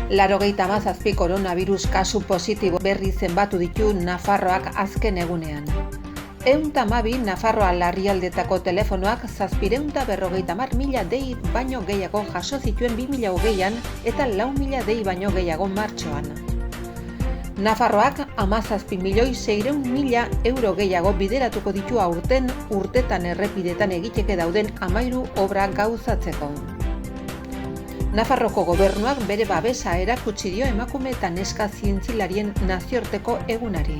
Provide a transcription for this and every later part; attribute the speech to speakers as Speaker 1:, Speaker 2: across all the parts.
Speaker 1: 87 koronabirus kasu positibo berri zenbatu ditu Nafarroak azken egunean. 112 Nafarroa larrialdetako telefonoak 750.000 dei baino gehiago jaso zituen 2020an eta 4.000 dei baino gehiago martxoan. Nafarroak 17.600.000 euro gehiago bideratuko ditu aurten urtetan errepidetan egiteke dauden 13 obra gauzatzeko. Nafarroko gobernuak bere babesa erakutsi dio emakume eta neska zientzilarien nazioarteko egunari.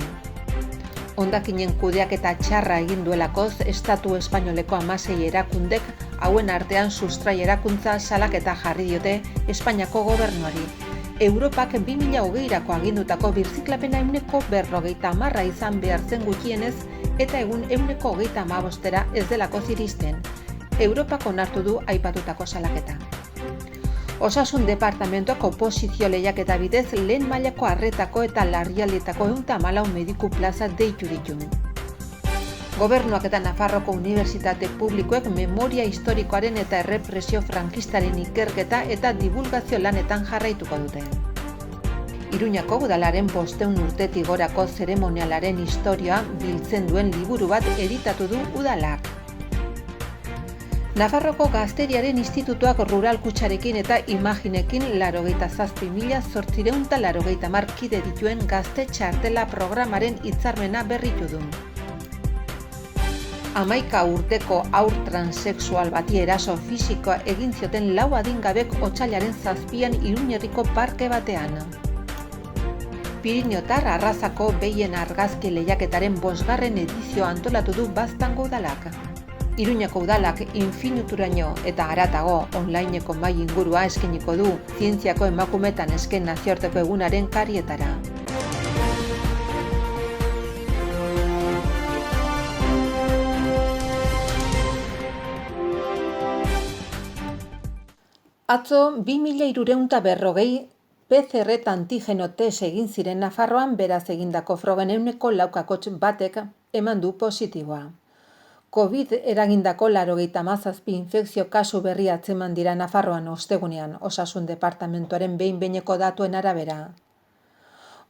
Speaker 1: Hondakinen kudeaketa txarra egin duelakoz, Estatu Espainoleko 16 erakundek hauen artean sustrai erakuntza salaketa jarri diote Espainiako gobernuari. Europak 2020erako agindutako birziklapena 50% izan behar zen gutxienez eta egun 25%era ez delako iristen. Europak onartu du aipatutako salaketa. Osasun departamentoak oposizio lehiaketa bidez lehen mailako arretako eta larrialdietako 114 mediku plaza deitu ditu. Gobernuak eta Nafarroko Unibertsitate Publikoek memoria historikoaren eta errepresio frankistaren ikerketa eta divulgazio lanetan jarraituko dute. Iruñako udalaren 500 urtetik gorako zeremonialaren historia biltzen duen liburu bat editatu du udalak. Nafarroko Gazteriaren Institutuak Rural Kutxarekin eta Imaginekin 87.880 kide dituen gazte txartela programaren hitzarmena berritu du. 11 urteko haur transexual bati eraso fisikoa egin zioten 4 adingabek otsailaren 7an Iruñerriko parke batean. Piriniotar arrazako behien argazki lehiaketaren 5. edizioa antolatu du Baztango udalak. Iruñako udalak infinituraino eta haratago onlineko mahai ingurua eskainiko du zientziako emakumetan esken nazioarteko egunaren karietara. Atzo 2.340 PCR eta antigeno test egin ziren Nafarroan, beraz egindako frogen 4,1% eman du positiboa. COVID eragindako 97 infekzio kasu berri atzeman dira Nafarroan ostegunean, Osasun Departamentuaren behin-behineko datuen arabera.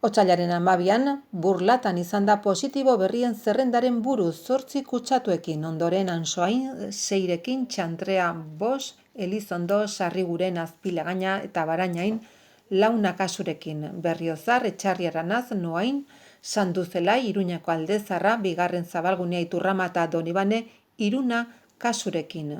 Speaker 1: Otsailaren 12an, Burlatan izan da positibo berrien zerrendaren buruz 8 kutsatuekin, ondoren Ansoain, Seirekin, Txantrea, Bos, Elizondo, Sarriguren, Azpilagaina eta Barainain 4 kasurekin, Berriozar, Etxarriaranaz, Noain, Sanduzelai, Iruñako Aldezarra, Bigarren Zabalgunea, Iturrama eta Donibane 3 kasurekin.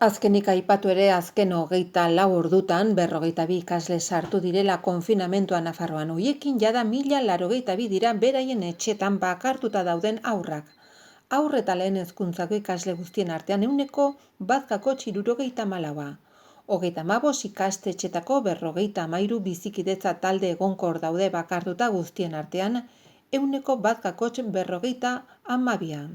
Speaker 1: Azkenik aipatu ere azken 24 ordutan 42 ikasle sartu direla konfinamentua Nafarroan. Hoiekin jada 1.082 dira beraien etxetan bakartuta dauden haurrak. Haur eta lehen hezkuntzako ikasle guztien artean 174 35 ikastetxetako 53 bizikidetza talde egonkor daude bakartuta guztien artean 142.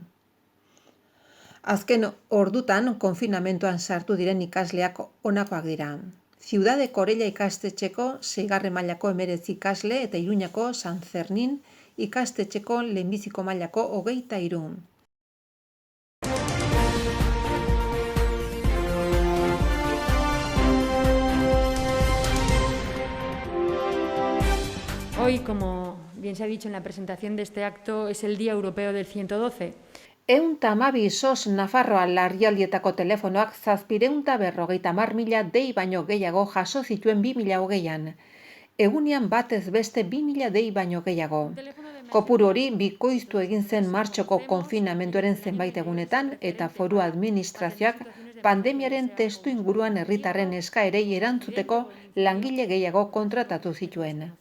Speaker 1: Azken ordutan konfinamentuan sartu diren ikasleak honakoak dira. Ziudade Korella ikastetxeko 6. mailako 19 ikasle eta Iruñako San Zernin ikastetxeko lehenbiziko mailako 23.
Speaker 2: Hoy, como bien se ha dicho en la presentación de este acto, es el Día Europeo del 112.
Speaker 1: 112 SOS Nafarroa larrialdietako telefonoak 750.000 dei baino gehiago jaso zituen 2020an. Egunean batez beste 2.000 dei baino gehiago. Kopuru hori bikoiztu egin zen martxoko konfinamenduaren zenbait egunetan eta foru administrazioak pandemiaren testu inguruan herritarren eskaerei erantzuteko langile gehiago kontratatu zituen.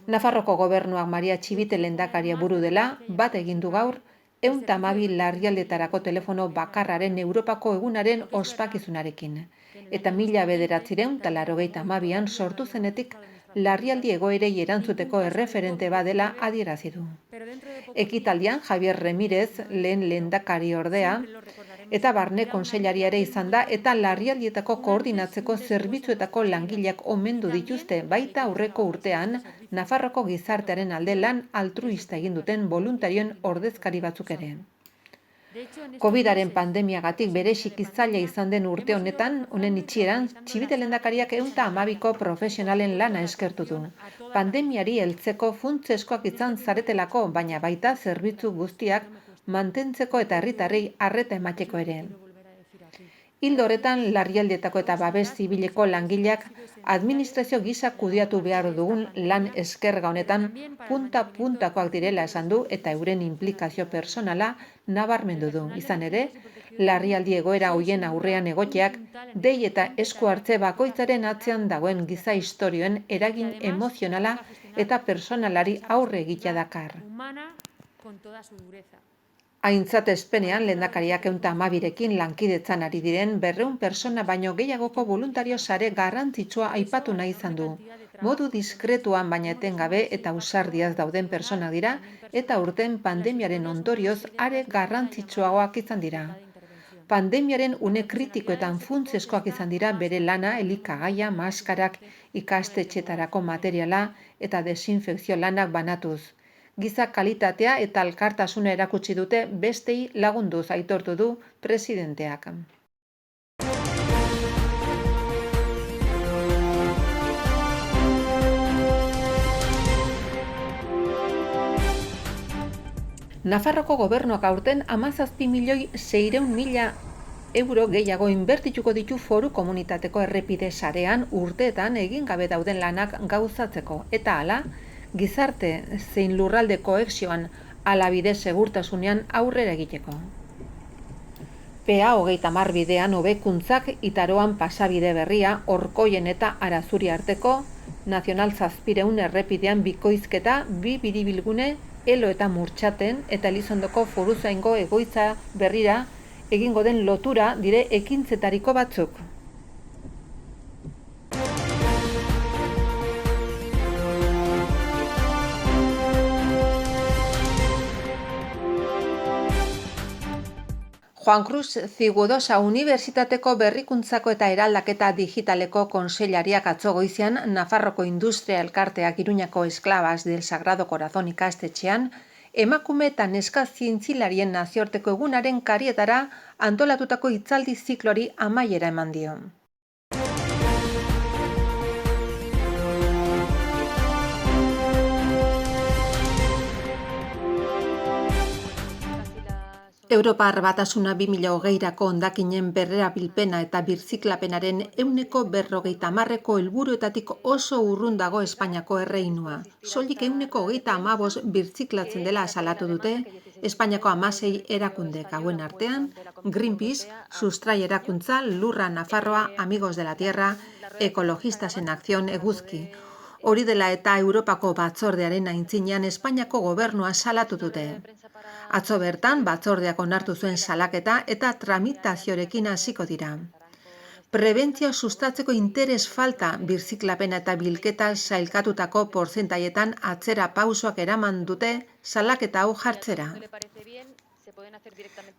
Speaker 1: Nafarroko gobernuak Maria Txibite lehendakaria buru dela, bat egin du gaur, 112 larrialdetarako telefono bakarraren Europako egunaren ospakizunarekin. Eta 1992an sortu zenetik larrialdi egoerei erantzuteko erreferente badela adierazi du. Ekitaldian Javier Remirez lehen lehendakari ordea eta barne kontseilari ere izan da eta larrialdietako koordinatzeko zerbitzuetako langileak omendu dituzte baita aurreko urtean Nafarroko gizartearen alde lan altruista egin duten boluntarioen ordezkari batzuk ere. Covidaren pandemiagatik bereziki zaila izan den urte honen itxieran, Txibite lehendakariak 112ko profesionalen lana eskertu du. Pandemiari heltzeko funtseskoak izan zaretelako, baina baita zerbitzu guztiak mantentzeko eta herritarrei arreta emateko ere. Ildo horretan, larrialdietako eta babes zibileko langileak administrazio gisa kudeatu behar dugun lan eskerga honetan punta-puntakoak direla esan du eta euren implikazio personala nabarmendu du. Izan ere, larrialdi egoera hoien aurrean egoteak dei eta esku hartze bakoitzaren atzean dagoen giza istorioen eragin emozionala eta personalari aurre egitea dakar. Aintzatespenean lehendakariak 112rekin lankidetzan ari diren 200 persona baino gehiagoko voluntario sare garrantzitsua aipatu nahi izan du. Modu diskretuan baina etengabe eta ausardiaz dauden persona dira eta urten pandemiaren ondorioz are garrantzitsuagoak izan dira. Pandemiaren une kritikoetan funtseskoak izan dira bere lana elikagaia, maskarak, ikastetxetarako materiala eta desinfekzio lanak banatuz. Giza kalitatea eta elkartasuna erakutsi dute bestei lagunduz aitortu du presidenteak. Nafarroko gobernuak aurten 17.600.000 euro gehiago inbertituko ditu foru komunitateko errepide sarean urteetan egin gabe dauden lanak gauzatzeko eta hala, gizarte zein lurralde kohesioan ala bide segurtasunean aurrera egiteko. PA 30 bidean hobekuntzak Itaroan pasabide berria, Orkoien eta Arazuri arteko, Nazional 700 errepidean bikoizketa, 2 biribilgune, Elo eta Murtxaten eta Elizondoko foruzaingo egoitza berrira egingo den lotura dire ekintzetariko batzuk. Juan Cruz Zigudosa Unibertsitateko berrikuntzako eta eraldaketa digitaleko kontseilariak atzo goizean Nafarroko Industria Elkarteak Iruñako Esklabas del Sagrado Corazón ikastetxean emakume eta neska zientzilarien nazioarteko egunaren karietara antolatutako hitzaldi zikloari amaiera eman dio. Europar Batasuna 2020rako hondakinen berrerabilpena eta birziklapenaren 40%ko helburuetatik oso urrun dago Espainiako erreinua. Soilik 35% birziklatzen dela salatu dute Espainiako 16 erakundek hauen artean, Greenpeace, Sustrai Erakuntza, Lurra Nafarroa, Amigos de la Tierra, Ecologistas en Acción eguzki. Hori dela eta Europako batzordearen aintzinean Espainiako gobernua salatu dute. Atzo bertan batzordeak onartu zuen salaketa eta tramitazioarekin hasiko dira. Prebentzioa sustatzeko interes falta birziklapena eta bilketa sailkatutako portzentaietan atzera pausoak eraman dute salaketa hau jartzera.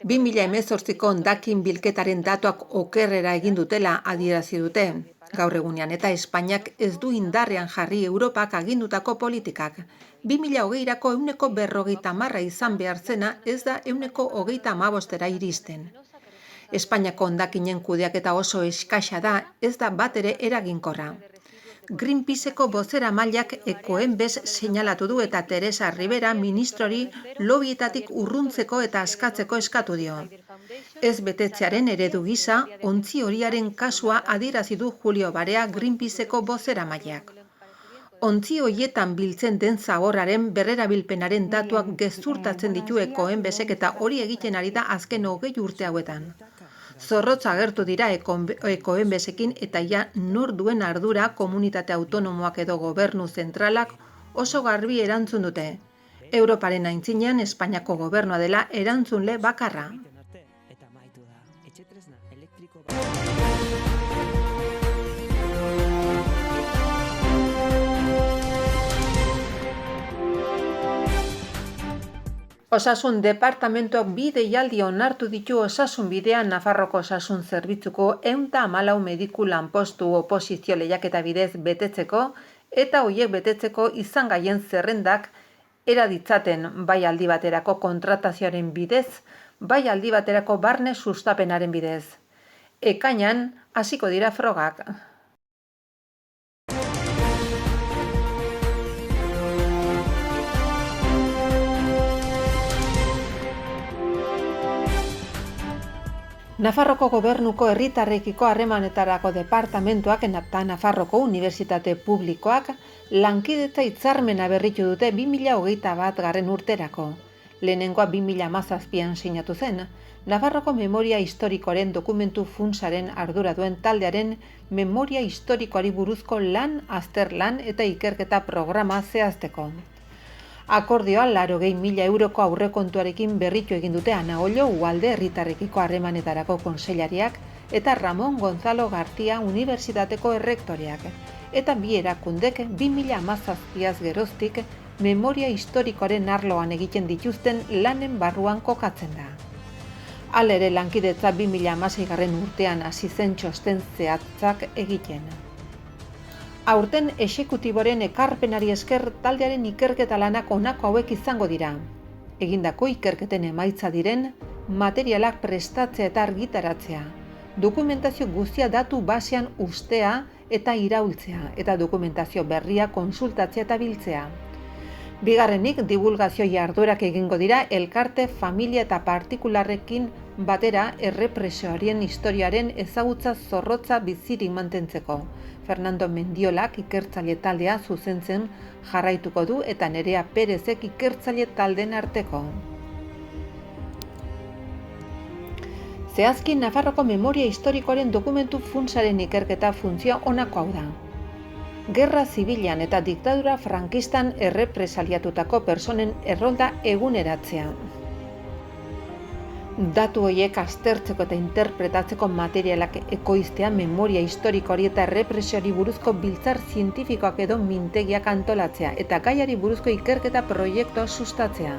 Speaker 1: 2018ko hondakin bilketaren datuak okerrera egin dutela adierazi dute. Gaur egunean eta Espainiak ez du indarrean jarri Europak agindutako politikak. 2020rako 40% izan behar zena ez da 25%ra iristen. Espainiako hondakinen kudeaketa oso eskasa da, ez da batere eraginkorra. Greenpeaceko bozeramaileak Ecoembes seinalatu du eta Teresa Rivera ministrori lobietatik urruntzeko eta askatzeko eskatu dio. Ez betetzearen eredu gisa, ontzi horiaren kasua adierazi du Julio Barea Greenpeaceko bozeramaileak. Ontzi horietan biltzen den zagorraren berrerabilpenaren datuak gezurtatzen ditu Ecoembesek eta hori egiten ari da azken 20 urte hauetan. Zorrotz agertu dira Ecoembesekin eta ja nor duen ardura komunitate autonomoak edo gobernu zentralak oso garbi erantzun dute. Europaren aintzinean Espainiako gobernua dela erantzunle bakarra. Osasun departamentuak 2 deialdi onartu ditu osasun bidean Nafarroko osasun zerbitzuko 114 mediku lanpostu oposizio lehiaketa bidez betetzeko eta horiek betetzeko izan gaien zerrendak era ditzaten bai aldi baterako kontratazioaren bidez, bai aldi baterako barne sustapenaren bidez. Ekainan hasiko dira frogak. Nafarroko Gobernuko herritarrekiko harremanetarako departamentuak eta Nafarroko Unibertsitate Publikoak lankidetza hitzarmena berritu dute 2021 urterako. Lehenengoa 2017an sinatu zen, Nafarroko Memoria Historikoaren dokumentu funtsaren ardura duen taldearen memoria historikoari buruzko lan, azterlan eta ikerketa programa zehazteko. Akordioa 80.000 euroko aurrekontuarekin berritu egin dute Ana Ollo Ugalde herritarrekiko harremanetarako kontseilariak eta Ramon Gonzalo Gartia Unibertsitateko errektoreak. Eta bi erakundek 2017az geroztik memoria historikoaren arloan egiten dituzten lanen barruan kokatzen da. Hala ere lankidetza 2016 urtean hasi zen txosten zehatzak egiten. Aurten exekutiboren ekarpenari esker taldearen ikerketa lanak honako hauek izango dira. Egindako ikerketen emaitza diren materialak prestatzea eta argitaratzea, dokumentazio guztia datu basean ustea eta iraultzea, eta dokumentazio berria konsultatzea eta biltzea. Bigarrenik, divulgazio jarduerak egingo dira elkarte, familia eta partikularrekin batera errepresioaren historiaren ezagutza zorrotza bizirik mantentzeko. Fernando Mendiolak ikertzaile taldea zuzentzen jarraituko du eta Nerea Perezek ikertzaile taldeen arteko. Zehazki, Nafarroko Memoria Historikoaren dokumentu funtsaren ikerketa funtzioa honako hau da. Gerra zibilan eta diktadura frankistan errepresaliatutako personen errolda eguneratzea. Datu horiek aztertzeko eta interpretatzeko materialak ekoiztea memoria historikoari eta errepresioari buruzko biltzar zientifikoak edo mintegiak antolatzea eta gaiari buruzko ikerketa proiektua sustatzea.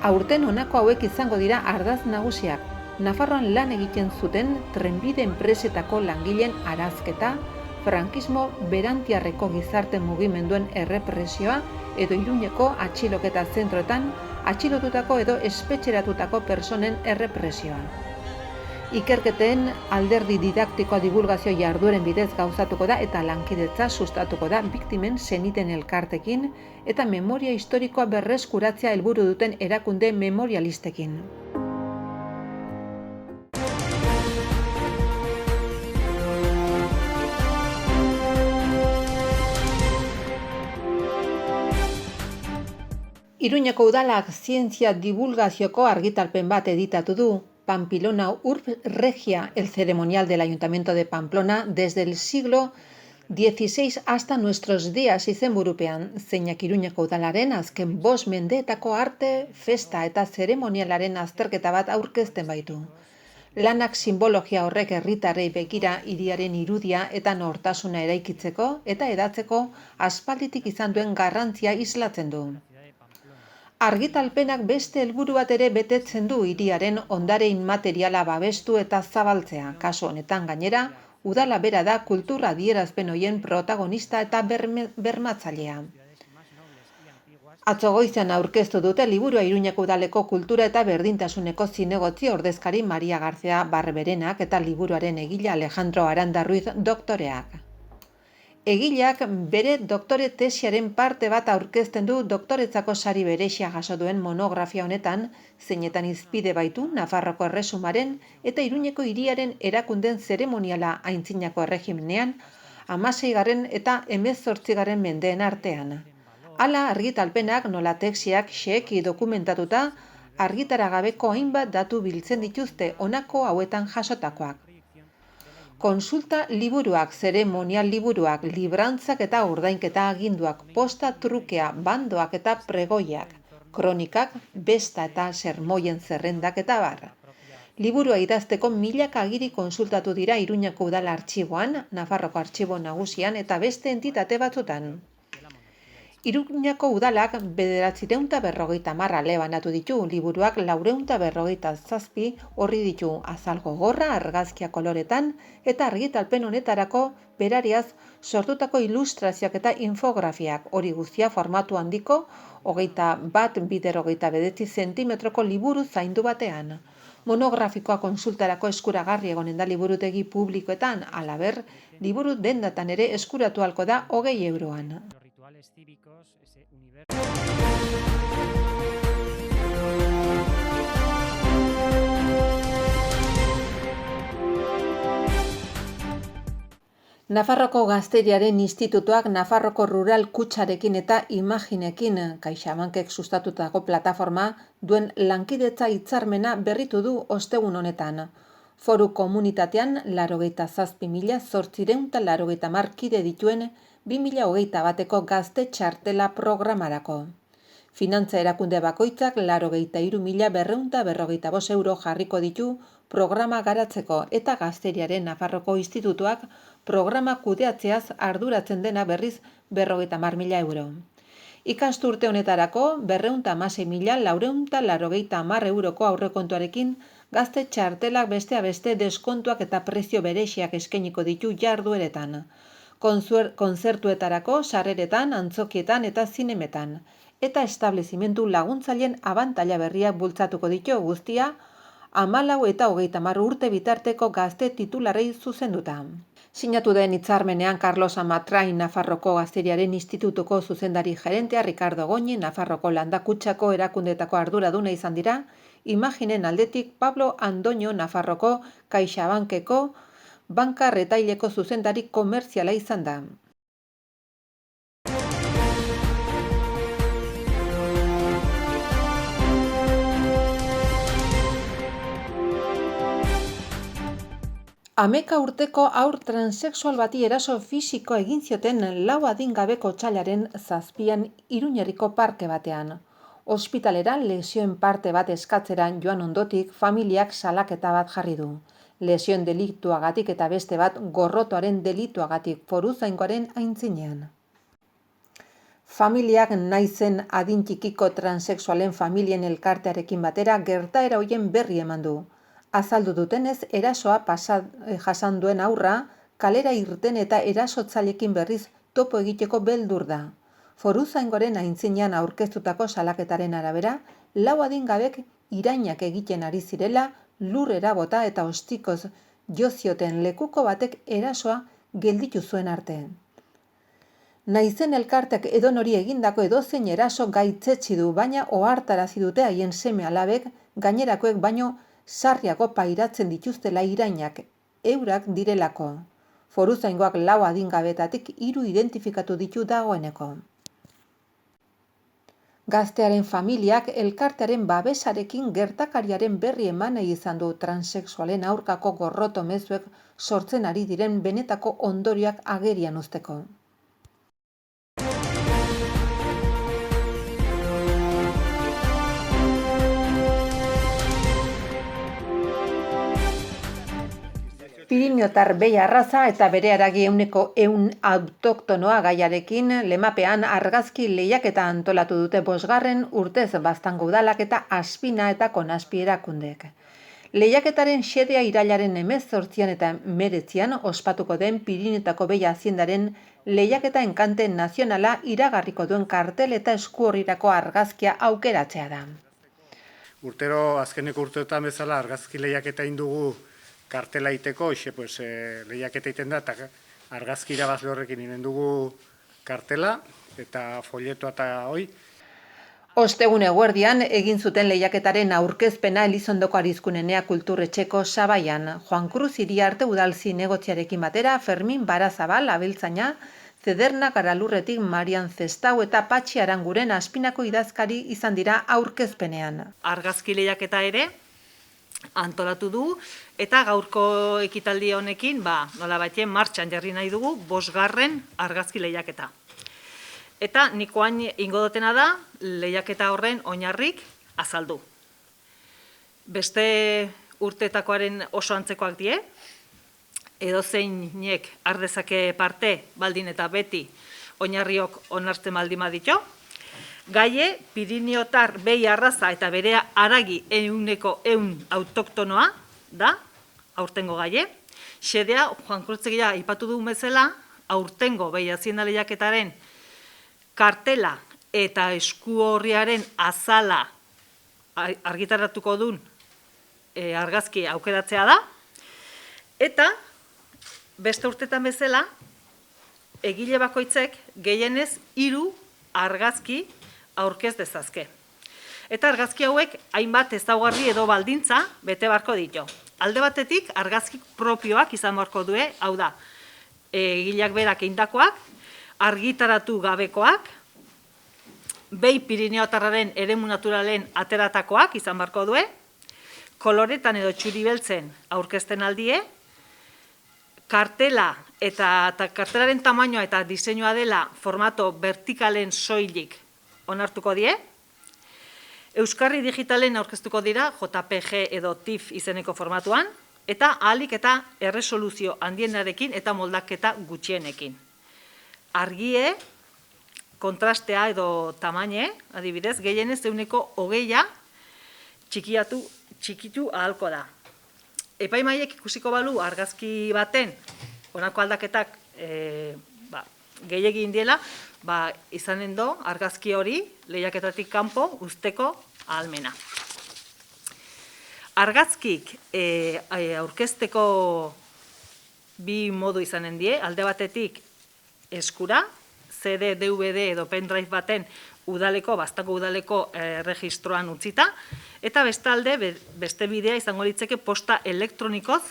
Speaker 1: Aurten honako hauek izango dira ardatz nagusiak. Nafarroan lan egiten zuten trenbide enpresetako langileen arazketa, frankismo berantiarreko gizarte mugimenduen errepresioa edo Iruñeko atxiloketa zentroetan atxilotutako edo espetxeratutako personen errepresioa. Ikerketen alderdi didaktikoa divulgazio jardueren bidez gauzatuko da eta lankidetza sustatuko da biktimen seniten elkartekin eta memoria historikoa berreskuratzea helburu duten erakunde memorialistekin. Iruñeko udalak zientzia divulgazioko argitalpen bat editatu du. Pamplona Urb Regia, el ceremonial del Ayuntamiento de Pamplona desde el siglo XVI hasta nuestros días izenburupean, zeinak Iruñeko udalaren azken 5 mendeetako arte, festa eta zeremonialaren azterketa bat aurkezten baitu. Lanak simbologia horrek herritarrei begira hiriaren irudia eta nortasuna eraikitzeko eta hedatzeko aspalditik izan duen garrantzia islatzen du. Argitalpenak beste helburu bat ere betetzen du hiriaren ondare inmateriala babestu eta zabaltzea. Kasu honetan gainera, udala bera da kultura adierazpen horien protagonista eta bermatzailea. Atzo goizean aurkeztu dute liburua Iruñeko udaleko kultura eta berdintasuneko zinegotzi ordezkari Maria García Barberenak eta liburuaren egile Alejandro Aranda Ruiz doktoreak. Egileak bere doktore tesiaren parte bat aurkezten du doktoretzako sari berezia jaso duen monografia honetan, zeinetan hizpide baitu Nafarroko Erresumaren eta Iruñeko hiriaren erakunden zeremoniala aintzinako erregimenean 16. eta 18. mendeen artean. Hala argitalpenak nola texiak xeheki dokumentatuta argitaragabeko hainbat datu biltzen dituzte honako hauetan jasotakoak. Konsulta liburuak, zeremonial liburuak, librantzak eta ordainketa aginduak, posta trukea, bandoak eta pregoiak, kronikak, besta eta sermoien zerrendak eta bar. Liburua idazteko milaka agiri konsultatu dira Iruñeko udala artxiboan, Nafarroko artxibo nagusian eta beste entitate batzutan. Iruñako udalak 950 ale banatu ditu, liburuak 457 orri ditu, azal gogorra argazkia koloretan eta argitalpen honetarako berariaz sortutako ilustrazioak eta infografiak, hori guztia formatu handiko 21x29 zentimetroko liburu zaindu batean. Monografikoa konsultarako eskuragarri egonen da liburutegi publikoetan, halaber, liburu dendatan ere eskuratu ahalko da 20 euroan. Nafarroko Gazteriaren Institutuak Nafarroko Rural Kutxarekin eta Imaginekin CaixaBankek sustatutako plataforma duen lankidetza hitzarmena berritu du ostegun honetan. Foru komunitatean 87.880 kide dituen 2021eko gazte txartela programarako. Finantza erakunde bakoitzak 83.255 euro jarriko ditu programa garatzeko eta Gazteriaren Nafarroko Institutuak programa kudeatzeaz arduratzen dena berriz 50.000 euro. Ikasturte honetarako 216.480 euroko aurrekontuarekin gazte txartelak besteak beste deskontuak eta prezio bereziak eskainiko ditu jardueretan. Kontzertuetarako, sarreretan, antzokietan eta zinemetan. Eta establezimendu laguntzaileen abantaila berriak bultzatuko ditu guztia 14 eta 30 urte bitarteko gazte titularrei zuzenduta. Sinatu den hitzarmenean Carlos Amatrain Nafarroko Gazteriaren Institutuko zuzendari gerentea, Ricardo Goñi Nafarroko Landakutxako erakundetako arduraduna izan dira, Imaginen aldetik Pablo Andoño Nafarroko CaixaBankeko banka retaileko zuzendari komertziala izan da. Ameka urteko haur transexual bati eraso fisiko egin zioten 4 adingabeko otsailaren 7an Iruñerriko parke batean. Ospitalera lesioen parte bat eskatzeran joan ondotik familiak salaketa bat jarri du. Lesioen delituagatik eta beste bat gorrotoaren delituagatik foruzaingoaren aintzinean. Familiak naizen adin txikiko transexualen familien elkartearekin batera gertaera hoien berri eman du. Azaldu dutenez, erasoa jasan duen haurra, kalera irten eta erasotzaileekin berriz topo egiteko beldur da. Foruzaingoaren aintzinean aurkeztutako salaketaren arabera, 4 adingabek irainak egiten ari zirela, lurrera bota eta ostikoz jo zioten lekuko batek erasoa gelditu zuen arte. Naizen elkarteak edonori egindako edozein eraso gaitzetsi du, baina ohartarazi dute haien seme-alabek gainerakoek baino sarriago pairatzen dituztela irainak, eurak direlako. Foruzaingoak 4 adingabetatik 3 identifikatu ditu dagoeneko. Gaztearen familiak elkartearen babesarekin gertakariaren berri eman nahi izan du transexualen aurkako gorroto mezuek sortzen ari diren benetako ondorioak agerian uzteko. Piriniotar behi arraza eta bere haragi 100 autoktonoa gaiarekin Lemapean argazki lehiaketa antolatu dute 5. urtez Baztango udalak eta Aspina eta Konaspi erakundeek. Lehiaketaren xedea irailaren 18 eta 19 ospatuko den Pirinioetako behi haziendaren lehiaketa enkante nazionala iragarriko duen kartel eta eskuorrirako argazkia aukeratzea da.
Speaker 3: Urtero azkeneko urteetan bezala argazki lehiaketa indugu kartela iteko, lehiaketa iten da, eta argazki irabazle horrekin inen dugu kartela, eta folletoa eta hoi.
Speaker 1: Ostegun eguerdian egin zuten lehiaketaren aurkezpena Elizondoko Arizkunenea kulturretxeko Sabaian. Juan Cruz Iriarte udal zinegotziarekin batera, Fermin Barazabal abeltzaina, Zederna Garalurretik Marian Zestau eta Patxi Aranguren Aspinako idazkari izan dira aurkezpenean.
Speaker 4: Argazki lehiaketa ere antolatu du, eta gaurko ekitaldi honekin, nolabaitien martxan jarri nahi dugu 5. argazki lehiaketa. Eta nikoain ingo dutena da, lehiaketa horren oinarrik azaldu. Beste urtetakoaren oso antzekoak die, edozeinek ardezake parte, baldin eta beti, oinarriok onartzen baldin badito. Gaie, Piriniotar behi arraza eta bere haragi 100% autoktonoa da, aurtengo gaie. Xedea, Juan Krutzegia ipatu du bezala, aurtengo behi hazienda lehiaketaren kartela eta esku horriaren azala argitaratuko duen argazki aukeratzea da. Eta, beste urtetan bezala, egile bakoitzek gehienez 3 argazki aurkez dezazke. Eta argazki hauek hainbat ezaugarri edo baldintza bete barko ditu. Alde batetik argazki propioak izan beharko du, hau da, egileak berak eindakoak, argitaratu gabekoak, behi Piriniotarraren eremu naturalen ateratakoak izan beharko du, koloretan edo txuri-beltzen aurkezten aldie, kartela eta kartelaren tamainoa eta diseinua dela formato vertikalen soilik onartuko die, euskarri digitalen aurkeztuko dira JPG edo TIFF izeneko formatuan, eta ahalik eta erresoluzio handienarekin eta moldaketa gutxienekin. Argie, kontrastea edo tamaine, adibidez, gehienez 20% txikitu ahalko da. Epaimaiek ikusiko balu argazki baten, honako aldaketak gehiegi indiela, izanen do argazki hori lehiaketatik kanpo usteko ahalmena. Argazkik aurkezteko 2 modu izanen die, alde batetik eskura, CD, DVD edo pendrive baten udaleko, Baztango udaleko registroan utzita, eta bestalde, beste bidea izango litzeke posta elektronikoz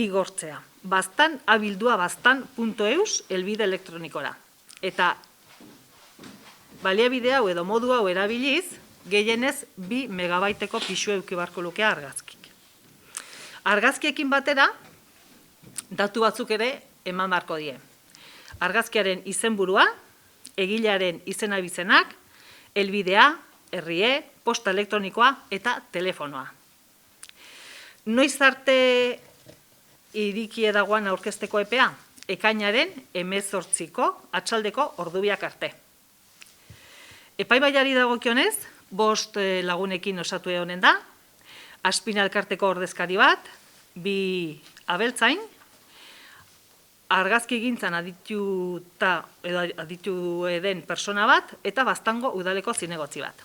Speaker 4: igortzea. Baztan abildua baztan.eus helbide elektronikora. Eta baliabide hau edo modu hau erabiliz, gehienez 2 megabaiteko pisu eduki beharko luke argazkik. Argazkiekin batera, datu batzuk ere eman beharko die. Argazkiaren izenburua, egilearen izena-bizenak, helbidea, herrie, posta elektronikoa eta telefonoa. Noiz arte irikie dagoan aurkezteko epea, ekainaren 18ko atxaldeko ordubiak arte. Epaimaiari dagokionez, 5 lagunekin osatu honen da, Aspina elkarteko ordezkari bat, 2 abeltzain, argazki gintzan aditu den persona bat, eta Baztango udaleko zinegotzi bat.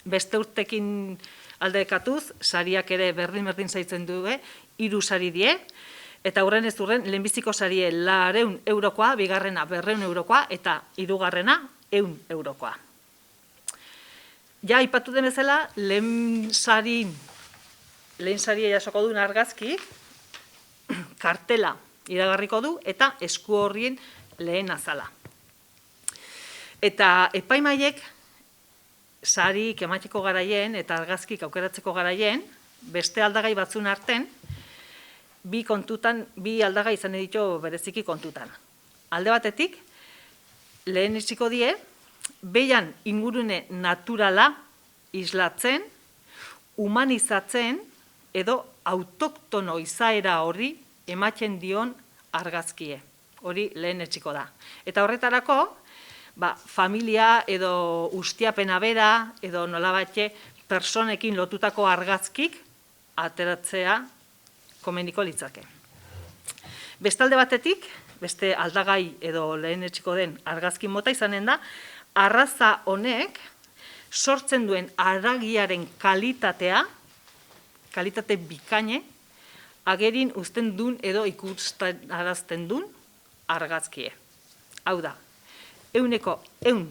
Speaker 4: Beste urtekin aldekatuz, sariak ere berdin zaitzen du, 3 sari die, eta hurren ez hurren, lehenbiziko sarie 200 eurokoa, bigarrena 200 eurokoa, eta 3. 100 eurokoa. Ja, ipatu den bezala, lehen saria jasoko duen argazki, kartela iragarriko du, eta esku horrien lehen azala. Eta epaimaiek, sarik emateko garaien eta argazkik aukeratzeko garaien, beste aldagai batzun arten, 2 aldagai izan ditu bereziki kontutan. Alde batetik, lehen iziko die, behian ingurune naturala islatzen, humanizatzen edo autoktono izaera horri ematen dion argazkie. Hori lehen etxiko da. Eta horretarako, familia edo ustiapena bera edo nolabatxe personekin lotutako argazkik ateratzea komeniko litzake. Bestalde batetik, beste aldagai edo lehen etxiko den argazkin mota izanen da, arraza honek sortzen duen haragiaren kalitatea, kalitate bikaine, agerin uzten duen edo ikustarazten duen argazkie. Hau da, 100%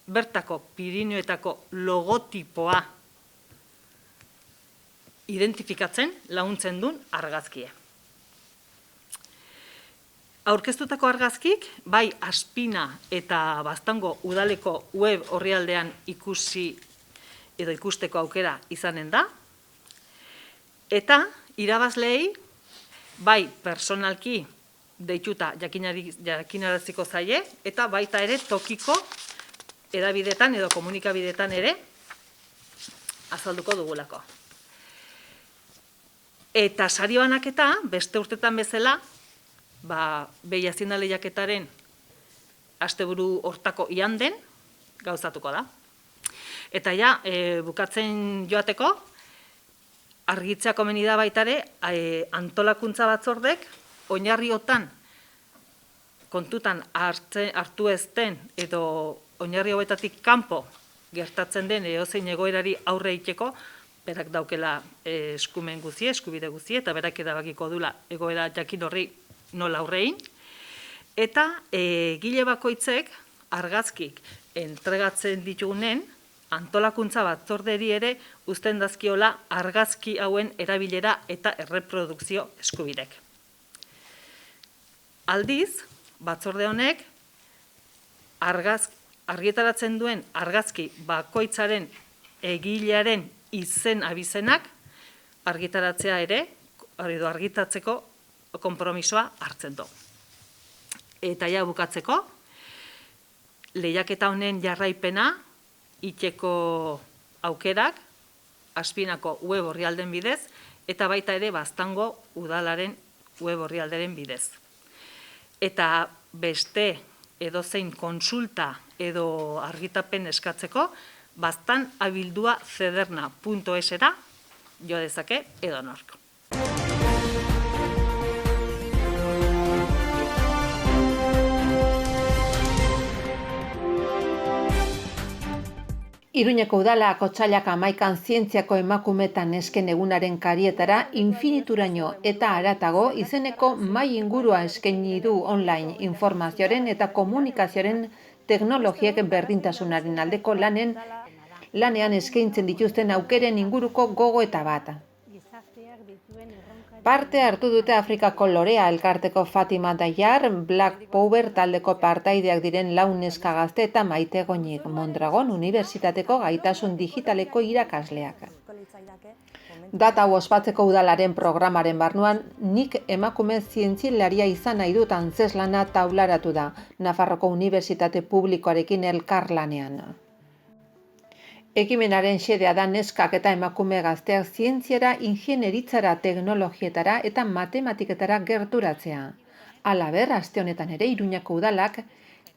Speaker 4: bertako Pirinioetako logotipoa identifikatzen laguntzen duen argazkie. Aurkeztutako argazkik, bai Aspina eta Baztango udaleko web orrialdean ikusi edo ikusteko aukera izanen da, eta irabazleei, bai personalki deituta jakinaraziko zaie, eta baita ere tokiko edabidetan edo komunikabidetan ere azalduko dugulako. Eta sari banaketa, beste urtetan bezala, behi hazienda lehiaketaren asteburu hortako ianden gauzatuko da. Eta ja, bukatzen joateko, argitzea komeni da baita ere, antolakuntza batzordek, oinarriotan kontutan hartu ez den edo oinarri hauetatik kanpo gertatzen den edozein egoerari aurre egiteko, berak daukela eskumen guzie, eskubide guzie, eta berak erabakiko dula egoera jakin horri nola aurre egin. Eta egile bakoitzek argazkik entregatzen ditugunen, antolakuntza batzorderi ere uzten dazkiola argazki hauen erabilera eta erreprodukzio eskubidek. Aldiz, batzorde honek argitaratzen duen argazki bakoitzaren egilearen izen abizenak argitaratzea ere, edo argitatzeko konpromisoa hartzen du. Eta ja bukatzeko, lehiaketa honen jarraipena itxeko aukerak Aspinako web orrialden bidez eta baita ere Baztango udalaren web orrialderen bidez. Eta beste edozein kontsulta edo argitapen eskatzeko, Baztan abildua cederna.esera jo dezake edonork.
Speaker 1: Iruñeko udalak otsailak 11an zientziako emakume eta nesken egunaren karietara infinituraino eta haratago izeneko mahai ingurua eskaini du online informazioaren eta komunikazioaren teknologiek berdintasunaren aldeko lanean eskaintzen dituzten aukeren inguruko gogoeta bat. Parte hartu dute Afrikako Lorea elkarteko Fatima Dayar, Black Power taldeko partaideak diren 4 neska gazte eta Maite Goñik, Mondragon Unibertsitateko gaitasun digitaleko irakasleak. Data hau ospatzeko udalaren programaren barruan, nik emakume zientzialaria izan nahi dut antzeslana taularatu da, Nafarroko Unibertsitate Publikoarekin elkarlanean. Ekimenaren xedea da neskak eta emakume gazteak zientziara, ingenieritzara, teknologietara eta matematiketara gerturatzea. Halaber, aste honetan ere Iruñako udalak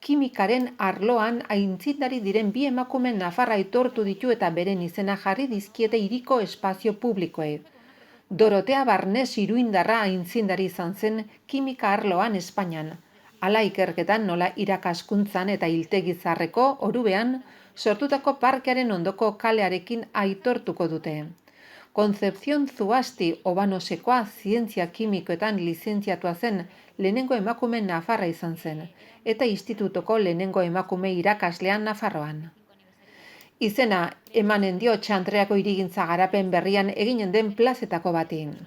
Speaker 1: kimikaren arloan aitzindari diren 2 emakume Nafarra aitortu ditu eta beren izena jarri dizkiete hiriko espazio publikoei. Dorotea Barnes iruindarra aitzindari izan zen kimika arloan Espainian. Hala ikerketan nola irakaskuntzan eta hiltegi zaharreko Orubean sortutako parkearen ondoko kalearekin aitortuko dute. Concepción Zuasti Obanosekoa zientzia kimikoetan lizentziatua zen lehenengo emakume Nafarra izan zen, eta institutoko lehenengo emakume irakaslean Nafarroan. Izena emanen dio Txantreako hirigintza garapen berrian eginen den plazetako batin.